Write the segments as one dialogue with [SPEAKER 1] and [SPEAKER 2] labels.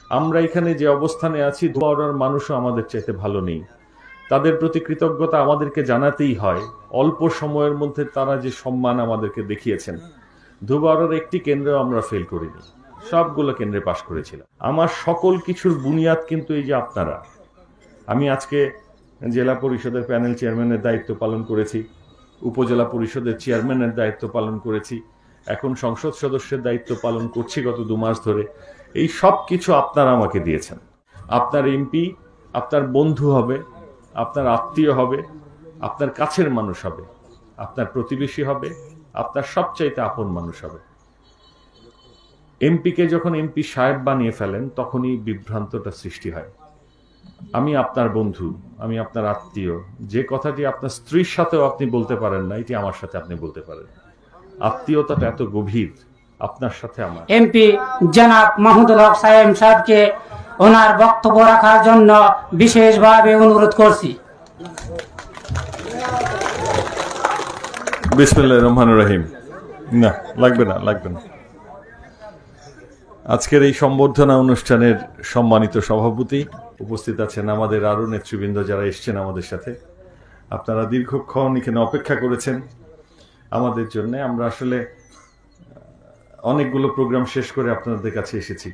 [SPEAKER 1] আমরা এখানে যে অবস্থানে আছি, ধোয়ারার মানুষও আমাদের চাইতে ভালো নেই। তাদের প্রতি কৃতজ্ঞতা আমাদেরকে জানাতেই হয়। অল্প সময়ের মধ্যে তারা যে সম্মান আমাদেরকে দেখিয়েছেন, ধোবাউড়ার একটি কেন্দ্র আমরা ফেল করিনি, সবগুলো কেন্দ্রে পাশ করেছিলাম। আমার সকল কিছুর বুনিয়াদ কিন্তু এই যে আপনারা। আমি আজকে জেলা পরিষদের প্যানেল চেয়ারম্যানের দায়িত্ব পালন করেছি, উপজেলা পরিষদের চেয়ারম্যানের দায়িত্ব পালন করেছি, এখন সংসদ সদস্যের দায়িত্ব পালন করছি গত 2 মাস ধরে। এই সব কিছু আপনারা আমাকে দিয়েছেন। আপনার এমপি আপনার বন্ধু হবে, আপনার আত্মীয় হবে, আপনার কাছের মানুষ হবে, আপনার প্রতিবেশী হবে, আপনার সবচাইতে আপন মানুষ হবে। এমপিকে যখন এমপি সাহেব বানিয়ে ফেলেন তখনই বিভ্রান্তটা সৃষ্টি হয়। আমি আপনার বন্ধু, আমি আপনার আত্মীয়, যে কথাটি আপনার স্ত্রীর সাথেও আপনি বলতে পারেন না, এটি আমার সাথে আপনি বলতে পারেন। আত্মীয়তাটা এত গভীর আপনার সাথে আমার।
[SPEAKER 2] এমপি জনাব মাহমুদুল হক সাহেবকে ওনার বক্তব্য রাখার জন্য বিশেষভাবে অনুরোধ করছি।
[SPEAKER 1] বিসমিল্লাহির রহমানির রহিম। না, লাগবে না, লাগবে না। আজকের এই সম্বর্ধনা অনুষ্ঠানের সম্মানিত সভাপতি, উপস্থিত আছেন আমাদের আরো নেতৃবৃন্দ যারা এসছেন আমাদের সাথে। আপনারা দীর্ঘক্ষণ এখানে অপেক্ষা করেছেন আমাদের জন্য। আমরা আসলে অনেকগুলো প্রোগ্রাম শেষ করে আপনাদের কাছে এসেছি,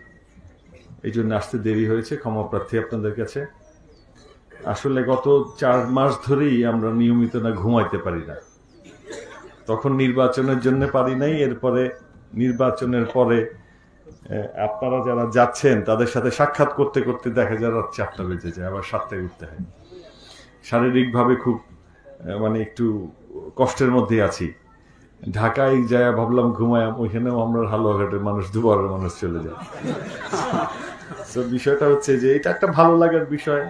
[SPEAKER 1] এই জন্য আসতে দেরি হয়েছে, ক্ষমা প্রার্থী আপনাদের কাছে। আসলে গত 4 মাস ধরেই আমরা নিয়মিত না ঘুমাইতে পারি না। তখন নির্বাচনের জন্য পারি নাই, এরপরে নির্বাচনের পরে আপনারা যারা যাচ্ছেন তাদের সাথে সাক্ষাৎ করতে করতে দেখা যায় রাত 4টা বেজে যায়, আবার 7টায় উঠতে হয়। শারীরিকভাবে খুব মানে একটু কষ্টের মধ্যে আছি। ঢাকায় যায় ভাবলাম ঘুমায়, ওইখানেও আমরা হালুয়াঘাটের মানুষ, দুবারের মানুষ চলে যায়। তো বিষয়টা হচ্ছে যে এটা একটা ভালো লাগার বিষয়,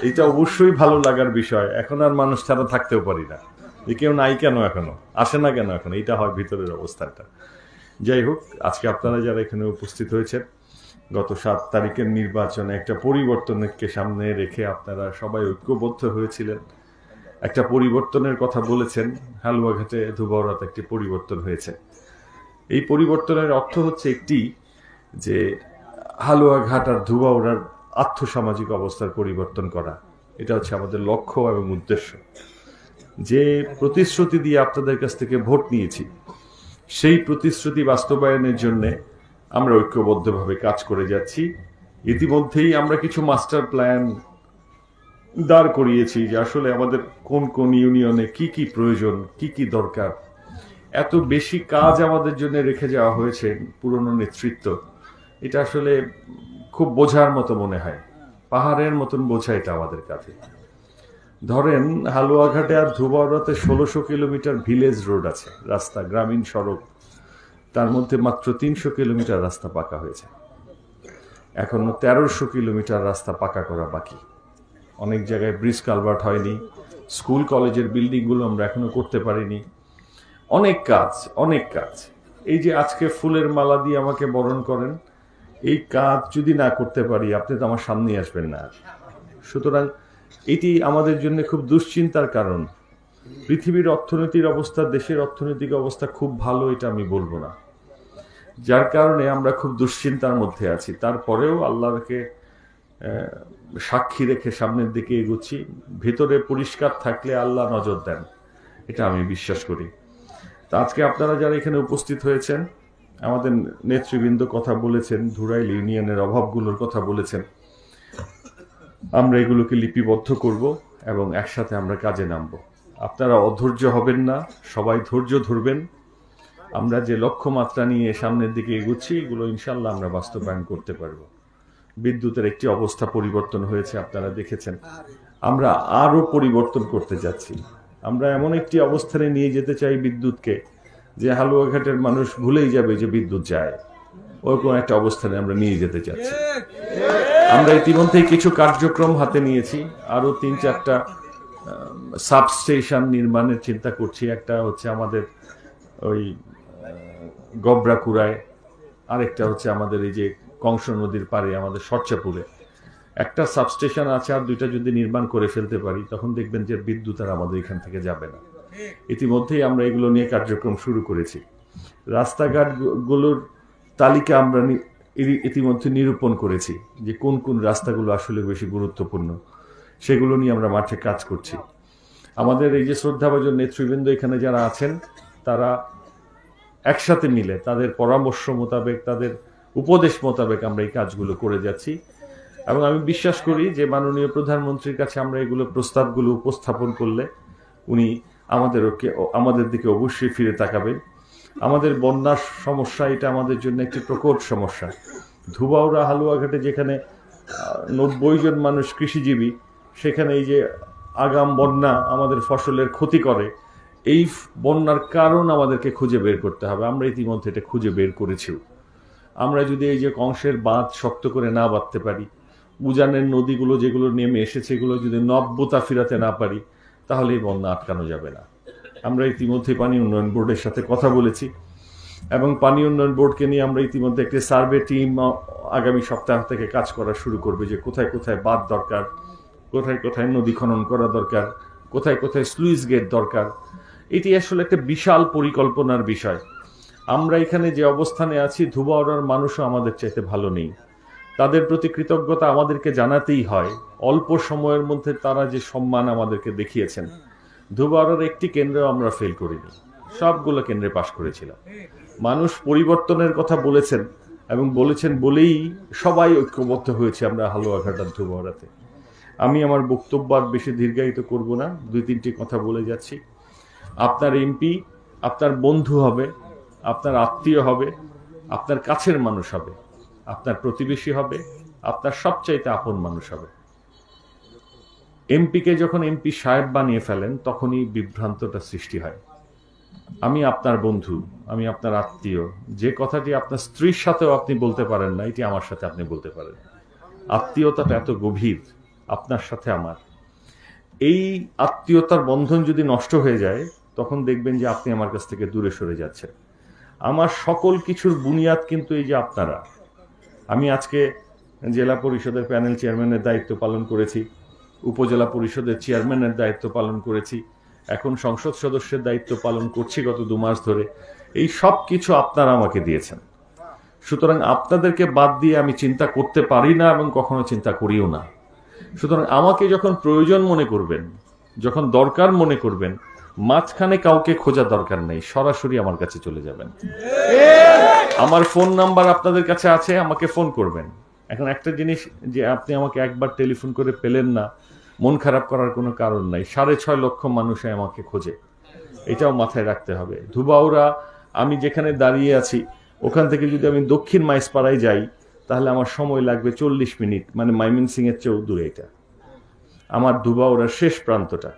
[SPEAKER 1] এইটা অবশ্যই ভালো লাগার বিষয়। এখন আর মানুষ ছাড়া থাকতেও পারি না, যে কেউ নাই কেন, এখনো আসে না কেন, এখন এইটা হয় ভিতরের অবস্থাটা। যাই হোক, আজকে আপনারা যারা এখানে উপস্থিত হয়েছেন, গত 7 তারিখের নির্বাচনে একটা পরিবর্তনকে সামনে রেখে আপনারা সবাই ঐক্যবদ্ধ হয়েছিলেন, একটা পরিবর্তনের কথা বলেছেন। হালুয়াঘাটে ধোবাউড়াতে একটি পরিবর্তন হয়েছে। এই পরিবর্তনের অর্থ হচ্ছে একটি, যে হালুয়াঘাট আর ধোবাউড়ার আর্থসামাজিক অবস্থার পরিবর্তন করা। এটা হচ্ছে আমাদের লক্ষ্য এবং উদ্দেশ্য। যে প্রতিশ্রুতি দিয়ে আপনাদের কাছ থেকে ভোট নিয়েছি, সেই প্রতিশ্রুতি বাস্তবায়নের জন্য আমরা ঐক্যবদ্ধভাবে কাজ করে যাচ্ছি। ইতিমধ্যেই আমরা কিছু মাস্টার প্ল্যান দাঁড় করিয়েছি, যে আসলে আমাদের কোন কোন ইউনিয়নে কি কি প্রয়োজন, কি কি দরকার। এত বেশি কাজ আমাদের জন্য রেখে যাওয়া হয়েছে পুরনো নেতৃত্ব, এটা আসলে খুব বোঝার মতো মনে হয়, পাহাড়ের মতন বোঝা এটা আমাদের কাছে। ধরেন হালুয়াঘাটে আর ধোবাউড়াতে 1600 কিলোমিটার ভিলেজ রোড আছে, রাস্তা, গ্রামীণ সড়ক। তার মধ্যে মাত্র 300 কিলোমিটার রাস্তা পাকা হয়েছে, এখনো 1300 কিলোমিটার রাস্তা পাকা করা বাকি। অনেক জায়গায় ব্রিজ কালভার্ট হয়নি, স্কুল কলেজের বিল্ডিংগুলো আমরা এখনো করতে পারিনি। অনেক কাজ, অনেক কাজ। এই যে আজকে ফুলের মালা দিয়ে আমাকে বরণ করেন, এই কাজ যদি না করতে পারি আপনি তো আমার সামনে আসবেন না। সুতরাং এটি আমাদের জন্য খুব দুশ্চিন্তার কারণ। পৃথিবীর অর্থনৈতিক অবস্থা, দেশের অর্থনৈতিক অবস্থা খুব ভালো এটা আমি বলবো না, যার কারণে আমরা খুব দুশ্চিন্তার মধ্যে আছি। তারপরেও আল্লাহকে সাক্ষী রেখে সামনের দিকে এগোচ্ছি। ভেতরে পরিষ্কার থাকলে আল্লাহ নজর দেন, এটা আমি বিশ্বাস করি। তা আজকে আপনারা যারা এখানে উপস্থিত হয়েছেন, আমাদের নেতৃবৃন্দ কথা বলেছেন, ধুরাইল ইউনিয়নের অভাবগুলোর কথা বলেছেন। আমরা এগুলোকে লিপিবদ্ধ করব এবং একসাথে আমরা কাজে নামব। আপনারা অধৈর্য হবেন না, সবাই ধৈর্য ধরবেন। আমরা যে লক্ষ্যমাত্রা নিয়ে সামনের দিকে এগুচ্ছি, এগুলো ইনশাল্লাহ আমরা বাস্তবায়ন করতে পারবো। বিদ্যুতের একটি অবস্থা পরিবর্তন হয়েছে, আপনারা দেখেছেন। আমরা আরো পরিবর্তন করতে যাচ্ছি। আমরা এমন একটি অবস্থানে নিয়ে যেতে চাই বিদ্যুৎকে, যে হালুয়াঘাটের মানুষ ভুলেই যাবে যে বিদ্যুৎ যায়, ওরকম একটা অবস্থানে আমরা নিয়ে যেতে চাচ্ছি। আমরা ইতিমধ্যেই কিছু কার্যক্রম হাতে নিয়েছি, আরো 3-4টা সাবস্টেশন নির্মাণের চিন্তা করছি। একটা হচ্ছে আমাদের ওই গবরাকুড়ায়, আরেকটা হচ্ছে আমাদের এই যে কংস নদীর পাড়ে আমাদের সরচাপুরে একটা সাবস্টেশন আছে। আর 2টা যদি নির্মাণ করে ফেলতে পারি, তখন দেখবেন যে বিদ্যুৎ আর আমাদের এখান থেকে যাবে না। ইতিমধ্যেই আমরা এগুলো নিয়ে কার্যক্রম শুরু করেছি। রাস্তাঘাটগুলোর তালিকা আমরা ইতিমধ্যে নিরূপণ করেছি যে কোন কোন রাস্তাগুলো আসলে বেশি গুরুত্বপূর্ণ, সেগুলো নিয়ে আমরা মাঠে কাজ করছি। আমাদের এই যে শ্রদ্ধাভাজন নেতৃবৃন্দ এখানে যারা আছেন, তারা একসাথে মিলে তাদের পরামর্শ মোতাবেক, তাদের উপদেশ মোতাবেক আমরা এই কাজগুলো করে যাচ্ছি। এবং আমি বিশ্বাস করি যে মাননীয় প্রধানমন্ত্রীর কাছে আমরা এগুলো প্রস্তাবগুলো উপস্থাপন করলে উনি আমাদের দিকে অবশ্যই ফিরে তাকাবেন। আমাদের বন্যার সমস্যা, এটা আমাদের জন্য একটি প্রকট সমস্যা। ধুবাউড়া হালুয়াঘাটে যেখানে 90 জন মানুষ কৃষিজীবী, সেখানে এই যে আগাম বন্যা আমাদের ফসলের ক্ষতি করে, এই বন্যার কারণ আমাদেরকে খুঁজে বের করতে হবে। আমরা ইতিমধ্যে এটা খুঁজে বের করেছিও। আমরা যদি এই যে কংসের বাঁধ শক্ত করে না বাঁধতে পারি, উজানের নদীগুলো যেগুলো নেমে এসেছে এগুলো যদি নব্যতা ফিরাতে না পারি, তাহলে এই বন্যা আটকানো যাবে না। আমরা ইতিমধ্যে পানি উন্নয়ন বোর্ডের সাথে কথা বলেছি এবং পানি উন্নয়ন বোর্ডকে নিয়ে আমরা ইতিমধ্যে একটি সার্ভে টিম আগামী সপ্তাহ থেকে কাজ করা শুরু করবে, যে কোথায় কোথায় বাঁধ দরকার, কোথায় কোথায় নদী খনন করা দরকার, কোথায় কোথায় স্লুইস গেট দরকার। এটি আসলে একটা বিশাল পরিকল্পনার বিষয়। আমরা এখানে যে অবস্থানে আছি, ধুবাউড়ার মানুষও আমাদের চাইতে ভালো নেই। তাদের প্রতি কৃতজ্ঞতা আমাদেরকে জানাতেই হয়। অল্প সময়ের মধ্যে তারা যে সম্মান আমাদেরকে দেখিয়েছেন, ধুবাউড়ার একটি কেন্দ্রেও আমরা ফেল করিনি, সবগুলো কেন্দ্রে পাশ করেছিলাম। মানুষ পরিবর্তনের কথা বলেছেন এবং বলেছেন বলেই সবাই ঐক্যবদ্ধ হয়েছে আমরা হালুয়াঘাট আর ধুবাউড়াতে। আমি আমার বক্তব্য আর বেশি দীর্ঘায়িত করব না, 2-3টি কথা বলে যাচ্ছি। আপনার এমপি আপনার বন্ধু হবে, আপনার আত্মীয় হবে, আপনার কাছের মানুষ হবে, আপনার প্রতিবেশী হবে, আপনার সবচাইতে আপন মানুষ হবে। এমপিকে যখন এমপি সাহেব বানিয়ে ফেলেন, তখনই বিভ্রান্তটা সৃষ্টি হয়। আমি আপনার বন্ধু, আমি আপনার আত্মীয়, যে কথাটি আপনার স্ত্রীর সাথেও আপনি বলতে পারেন না, এটি আমার সাথে আপনি বলতে পারেন। আত্মীয়তাটা এত গভীর আপনার সাথে আমার। এই আত্মীয়তার বন্ধন যদি নষ্ট হয়ে যায়, তখন দেখবেন যে আপনি আমার কাছ থেকে দূরে সরে যাচ্ছেন। আমার সকল কিছুর বুনিয়াদ কিন্তু এই যে আপনারা। আমি আজকে জেলা পরিষদের প্যানেল চেয়ারম্যানের দায়িত্ব পালন করেছি, উপজেলা পরিষদের চেয়ারম্যানের দায়িত্ব পালন করেছি, এখন সংসদ সদস্যের দায়িত্ব পালন করছি গত 2 মাস ধরে। এই সব কিছু আপনারা আমাকে দিয়েছেন। সুতরাং আপনাদেরকে বাদ দিয়ে আমি চিন্তা করতে পারি না এবং কখনো চিন্তা করিও না। সুতরাং আমাকে যখন প্রয়োজন মনে করবেন, যখন দরকার মনে করবেন, মাঝখানে কাউকে খোঁজার দরকার নেই, সরাসরি আমার কাছে চলে যাবেন। আমার ফোন নাম্বার আপনাদের কাছে আছে, আমাকে ফোন করবেন। এখন একটা জিনিস, যে আপনি আমাকে একবার টেলিফোন করে পেলেন না, মন খারাপ করার কোনো কারণ নাই। 6.5 লক্ষ মানুষে আমাকে খোঁজে, এটাও মাথায় রাখতে হবে। ধুবাউড়া আমি যেখানে দাঁড়িয়ে আছি, ওখান থেকে যদি আমি দক্ষিণ মাইজপাড়ায় যাই, তাহলে আমার সময় লাগবে 40 মিনিট, মানে ময়মনসিংহের চেয়েও দূরে। এটা আমার ধুবাউড়ার শেষ প্রান্তটা।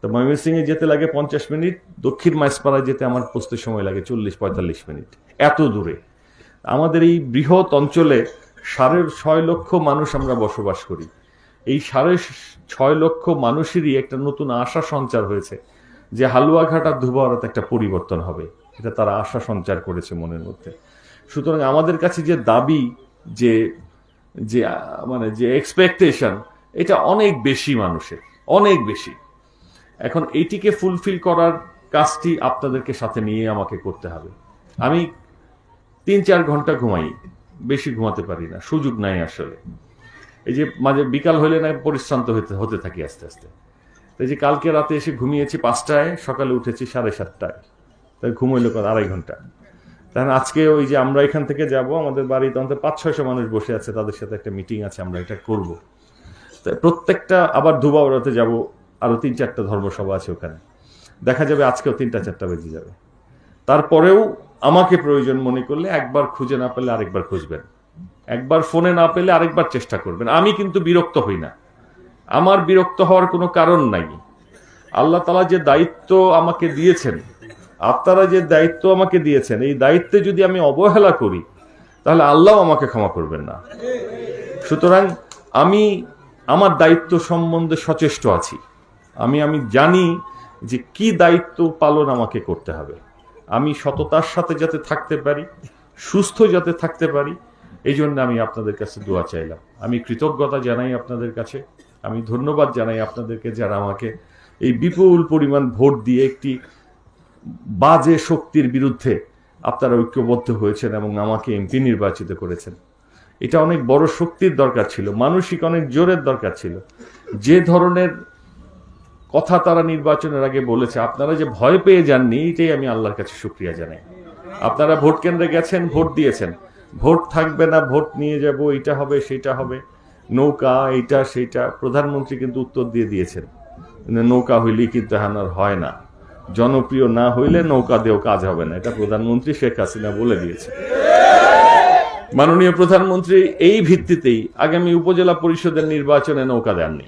[SPEAKER 1] তো ময়মনসিংহে যেতে লাগে 50 মিনিট, দক্ষিণ মাইজপাড়ায় যেতে আমার পৌঁছতে সময় লাগে 40-45 মিনিট, এত দূরে। আমাদের এই বৃহৎ অঞ্চলে 6.5 লক্ষ মানুষ আমরা বসবাস করি। এই 6.5 লক্ষ মানুষেরই একটা নতুন আশা সঞ্চার হয়েছে যে হালুয়াঘাট আর ধুবাউড়াতে একটা পরিবর্তন হবে। এটা তারা আশা সঞ্চার করেছে মনের মধ্যে। সুতরাং আমাদের কাছে যে দাবি, যে যে মানে যে এক্সপেকটেশন, এটা অনেক বেশি মানুষের, অনেক বেশি। এখন এইটিকে ফুলফিল করার কাজটি আপনাদেরকে সাথে নিয়ে আমাকে করতে হবে। আমি 3-4 ঘন্টা ঘুমাই, বেশি ঘুমাতে পারি না, সুযোগ নাই আসলে। এই যে মাঝে বিকাল হলে না পরিশ্রান্ত হতে থাকি আস্তে আস্তে। এই যে কালকে রাতে এসে ঘুমিয়েছি 5টায়, সকালে উঠেছি 7:30টায়, তাই ঘুম হইল 2.5 ঘন্টা। তাহলে আজকে ওই যে আমরা এখান থেকে যাব, আমাদের বাড়িতে অন্তত 500-600 মানুষ বসে আছে, তাদের সাথে একটা মিটিং আছে, আমরা এটা করব। প্রত্যেকটা আবার ধুবাউড়াতে যাব, আরো 3-4টা ধর্মসভা আছে ওখানে, দেখা যাবে আজকেও 3টা-4টা বেজে যাবে। তারপরেও আমাকে প্রয়োজন মনে করলে একবার খুঁজে না পেলে আরেকবার খুঁজবেন, একবার ফোনে না পেলে আরেকবার চেষ্টা করবেন। আমি কিন্তু বিরক্ত হই না, আমার বিরক্ত হওয়ার কোনো কারণ নাই। আল্লাহ তাআলা যে দায়িত্ব আমাকে দিয়েছেন, আপনারা যে দায়িত্ব আমাকে দিয়েছেন, এই দায়িত্বে যদি আমি অবহেলা করি, তাহলে আল্লাহ আমাকে ক্ষমা করবেন না। সুতরাং আমি আমার দায়িত্ব সম্বন্ধে সচেষ্ট আছি। আমি জানি যে কি দায়িত্ব পালন আমাকে করতে হবে। আমি সততার সাথে যাতে থাকতে পারি, সুস্থ যাতে থাকতে পারি, এই জন্য আমি আপনাদের কাছে দোয়া চাইলাম। আমি কৃতজ্ঞতা জানাই আপনাদের কাছে, আমি ধন্যবাদ জানাই আপনাদেরকে যারা আমাকে এই বিপুল পরিমাণ ভোট দিয়ে একটি বাজে শক্তির বিরুদ্ধে আপনারা ঐক্যবদ্ধ হয়েছেন এবং আমাকে এমপি নির্বাচিত করেছেন। এটা অনেক বড় শক্তির দরকার ছিল, মানসিক অনেক জোরের দরকার ছিল। যে ধরনের কথা তারা নির্বাচনের আগে বলেছে, আপনারা যে ভয় পেয়ে যাননি, এটাই আমি আল্লাহর কাছে শুকরিয়া জানাই। আপনারা ভোট কেন্দ্রে গেছেন, ভোট দিয়েছেন, ভোট থাকবে না, ভোট নিয়ে যাব, এটা হবে সেটা হবে, নৌকা এইটা সেইটা। প্রধানমন্ত্রী কিন্তু উত্তর দিয়ে দিয়েছেন, নৌকা হইলেই কিন্তু এখন আর হয় না, জনপ্রিয় না হইলে নৌকা দিয়েও কাজ হবে না, এটা প্রধানমন্ত্রী শেখ হাসিনা বলে দিয়েছে। মাননীয় প্রধানমন্ত্রী এই ভিত্তিতেই আগামী উপজেলা পরিষদের নির্বাচনে নৌকা দেননি।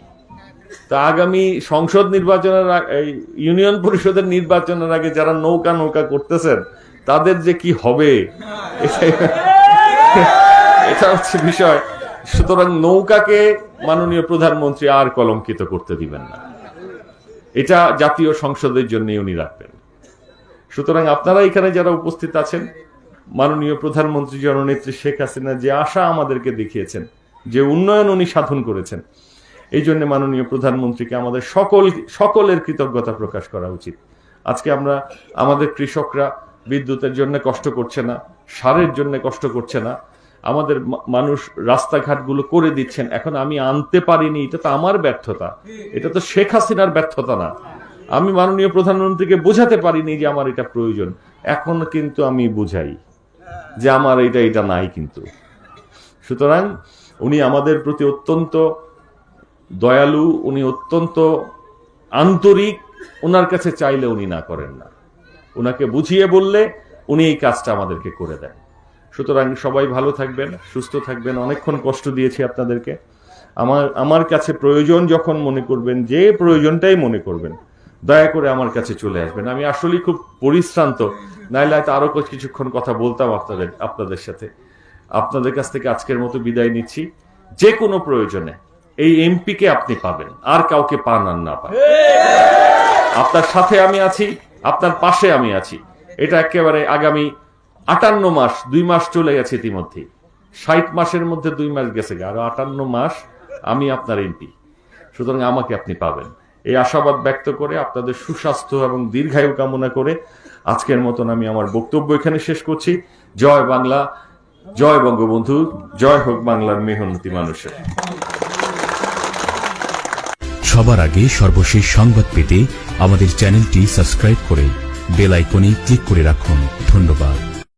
[SPEAKER 1] তা আগামী সংসদ নির্বাচনের ইউনিয়ন পরিষদের নির্বাচনের আগে যারা নৌকা নৌকা করতেছেন তাদের যে কি হবে, এটা হচ্ছে বিষয়। সুতরাং নৌকাকে মাননীয় প্রধানমন্ত্রী আর কলঙ্কিত করতে দিবেন না, এটা জাতীয় সংসদের জন্য উনি রাখবেন। সুতরাং আপনারা এখানে যারা উপস্থিত আছেন, মাননীয় প্রধানমন্ত্রী জননেত্রী শেখ হাসিনা যে আশা আমাদেরকে দেখিয়েছেন, যে উন্নয়ন উনি সাধন করেছেন, এই জন্য মাননীয় প্রধানমন্ত্রীকে আমাদের সকলের কৃতজ্ঞতা প্রকাশ করা উচিত। আজকে আমরা আমাদের কৃষকরা বিদ্যুতের জন্য কষ্ট করছে না, সারের জন্য কষ্ট করছে না, আমাদের মানুষ রাস্তাঘাটগুলো করে দিচ্ছেন। এখন আমি আনতে পারিনি, এটা তো আমার ব্যর্থতা, এটা তো শেখ হাসিনার ব্যর্থতা না। আমি মাননীয় প্রধানমন্ত্রীকে বোঝাতে পারিনি যে আমার এটা প্রয়োজন, এখন কিন্তু আমি বুঝাই যে আমার এটা নাই কিন্তু। সুতরাং উনি আমাদের প্রতি অত্যন্ত দয়ালু, উনি অত্যন্ত আন্তরিক, ওনার কাছে চাইলে উনি না করেন না, ওনাকে বুঝিয়ে বললে উনি এই কাজটা আমাদেরকে করে দেন। সুতরাং সবাই ভালো থাকবেন, সুস্থ থাকবেন। অনেকক্ষণ কষ্ট দিয়েছি আপনাদেরকে। আমার কাছে প্রয়োজন যখন মনে করবেন, যে প্রয়োজনটাই মনে করবেন, দয়া করে আমার কাছে চলে আসবেন। আমি আসলে খুব পরিশ্রান্ত, নাইলে হয়তো আরো কিছুক্ষণ কথা বলতাম আপনাদের সাথে। আপনাদের কাছ থেকে আজকের মতো বিদায় নিচ্ছি। যে কোনো প্রয়োজনে এই এমপি কে আপনি পাবেন, আর কাউকে পান আর না পান, আপনার সাথে আমি আছি, আপনার পাশে আমি আছি। এটা একেবারে আগামী 58 মাস, 2 মাস চলে গেছে ইতিমধ্যে, 60 মাসের মধ্যে 2 মাস গেছে, আরো 58 মাস আমি আপনার এমপি। সুতরাং আমাকে আপনি পাবেন, এই আশাবাদ ব্যক্ত করে আপনাদের সুস্বাস্থ্য এবং দীর্ঘায়ু কামনা করে আজকের মতন আমি আমার বক্তব্য এখানে শেষ করছি। জয় বাংলা, জয় বঙ্গবন্ধু, জয় হোক বাংলার মেহনতি মানুষের।
[SPEAKER 3] সবার আগে সর্বশেষ সংবাদ পেতে আমাদের চ্যানেলটি সাবস্ক্রাইব করে বেল আইকনে ক্লিক করে রাখুন। ধন্যবাদ।